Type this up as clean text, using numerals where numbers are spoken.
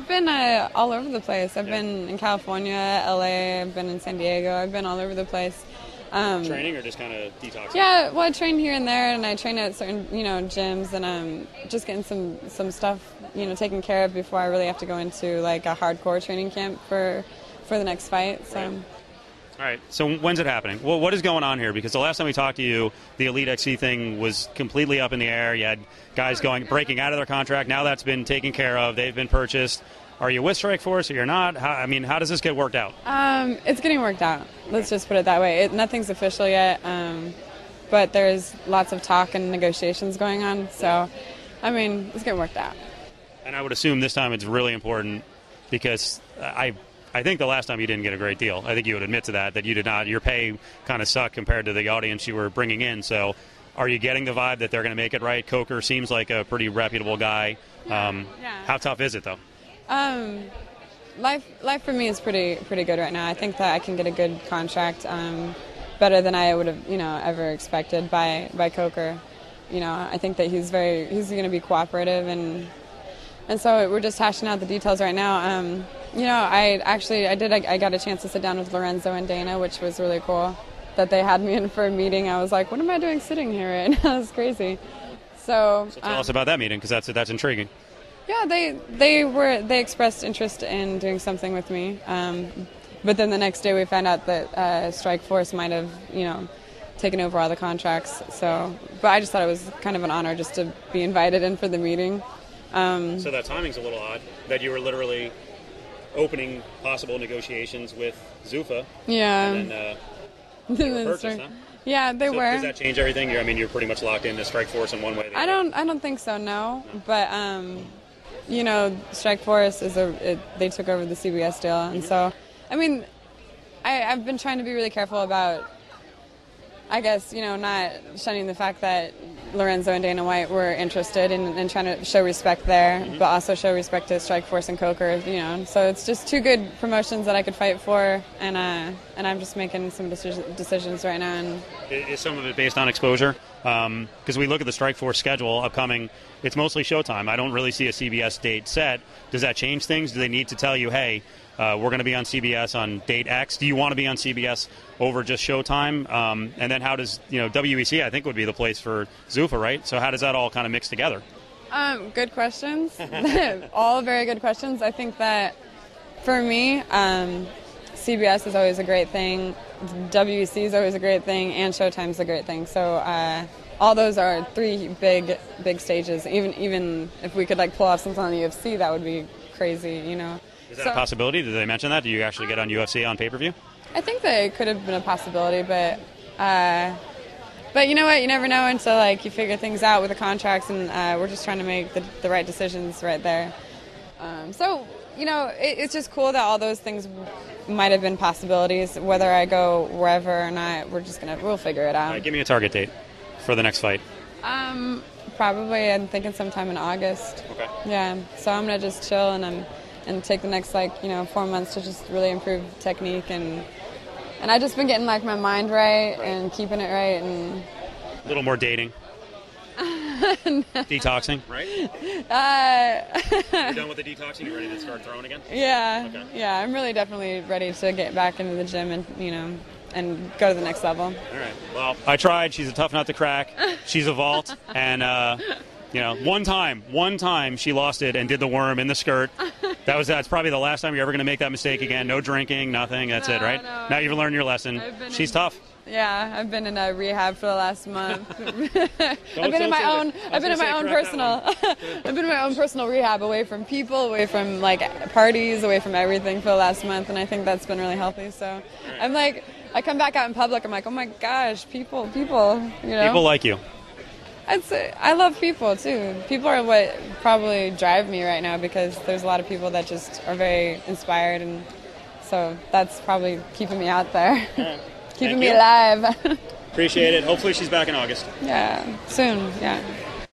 I've been all over the place. I've been in California, LA, I've been in San Diego, I've been all over the place. Training or just kind of detoxing? Yeah, well, I train here and there, and I train at certain, gyms, and just getting some stuff, taken care of before I really have to go into like a hardcore training camp for the next fight. So. Right. All right. So when's it happening? Well, what is going on here? Because the last time we talked to you, the Elite XC thing was completely up in the air. You had guys breaking out of their contract. Now that's been taken care of. They've been purchased. Are you with Strikeforce or you're not? How does this get worked out? It's getting worked out. Let's just put it that way. Nothing's official yet, but there's lots of talk and negotiations going on. So, it's getting worked out. And I would assume this time it's really important because I think the last time you didn't get a great deal. I think you would admit to that you did not. Your pay kind of sucked compared to the audience you were bringing in. So are you getting the vibe that they're going to make it right? Coker seems like a pretty reputable guy. Yeah. How tough is it, though? Life for me is pretty good right now. I think that I can get a good contract, better than I would have, ever expected by Coker. I think that he's going to be cooperative, and so we're just hashing out the details right now. I got a chance to sit down with Lorenzo and Dana, which was really cool. That they had me in for a meeting. I was like, what am I doing sitting here right now? It's crazy. So tell us about that meeting, because that's intriguing. Yeah, they expressed interest in doing something with me, but then the next day we found out that Strikeforce might have, taken over all the contracts. So, but I just thought it was kind of an honor just to be invited in for the meeting. So that timing's a little odd. That you were literally opening possible negotiations with Zuffa. Yeah. And then they were purchased, huh? Yeah, they were. Does that change everything? You're pretty much locked into Strikeforce in one way or the other. I don't think so. No. But Strikeforce they took over the CBS deal, and so I've been trying to be really careful about, I guess, not shunning the fact that Lorenzo and Dana White were interested in trying to show respect there, but also show respect to Strikeforce and Coker, So it's just two good promotions that I could fight for, and I'm just making some decisions right now. And is some of it based on exposure? Because we look at the Strikeforce schedule upcoming, it's mostly Showtime. I don't really see a CBS date set. Does that change things? Do they need to tell you, hey, we're going to be on CBS on date X? Do you want to be on CBS over just Showtime? And then how does, WEC, I think, would be the place for Zuffa, right? So how does that all kind of mix together? Good questions. All very good questions. I think that for me, CBS is always a great thing, WEC is always a great thing, and Showtime's a great thing. So all those are three big stages. Even if we could pull off something on the UFC, that would be crazy, Is that a possibility? Did they mention that? Do you actually get on UFC on pay-per-view? I think that it could have been a possibility, but you know what? You never know until you figure things out with the contracts, and we're just trying to make the right decisions right there. It's just cool that all those things might have been possibilities. Whether I go wherever or not, we'll figure it out. All right, give me a target date for the next fight. Probably I'm thinking sometime in August. Okay. Yeah. So I'm gonna just chill and take the next 4 months to just really improve technique, and I've just been getting my mind right and keeping it right, and a little more dating. Detoxing, right? You're done with the detoxing? You ready to start throwing again? Yeah. Okay. Yeah, I'm really definitely ready to get back into the gym and go to the next level. All right. Well, I tried. She's a tough nut to crack. She's a vault, and one time she lost it and did the worm in the skirt. That's probably the last time you're ever going to make that mistake again. No drinking, nothing. That's it, right? No. Now you've learned your lesson. She's tough. Yeah, I've been in a rehab for the last month. I've been in my own personal rehab, away from people, away from parties, away from everything for the last month, and I think that's been really healthy. So I'm I come back out in public, I'm like, oh my gosh, people, People like you. I love people too. People are what probably drive me right now, because there's a lot of people that just are very inspired, and so that's probably keeping me out there. Keeping me alive. Appreciate it. Hopefully she's back in August. Yeah, soon, yeah.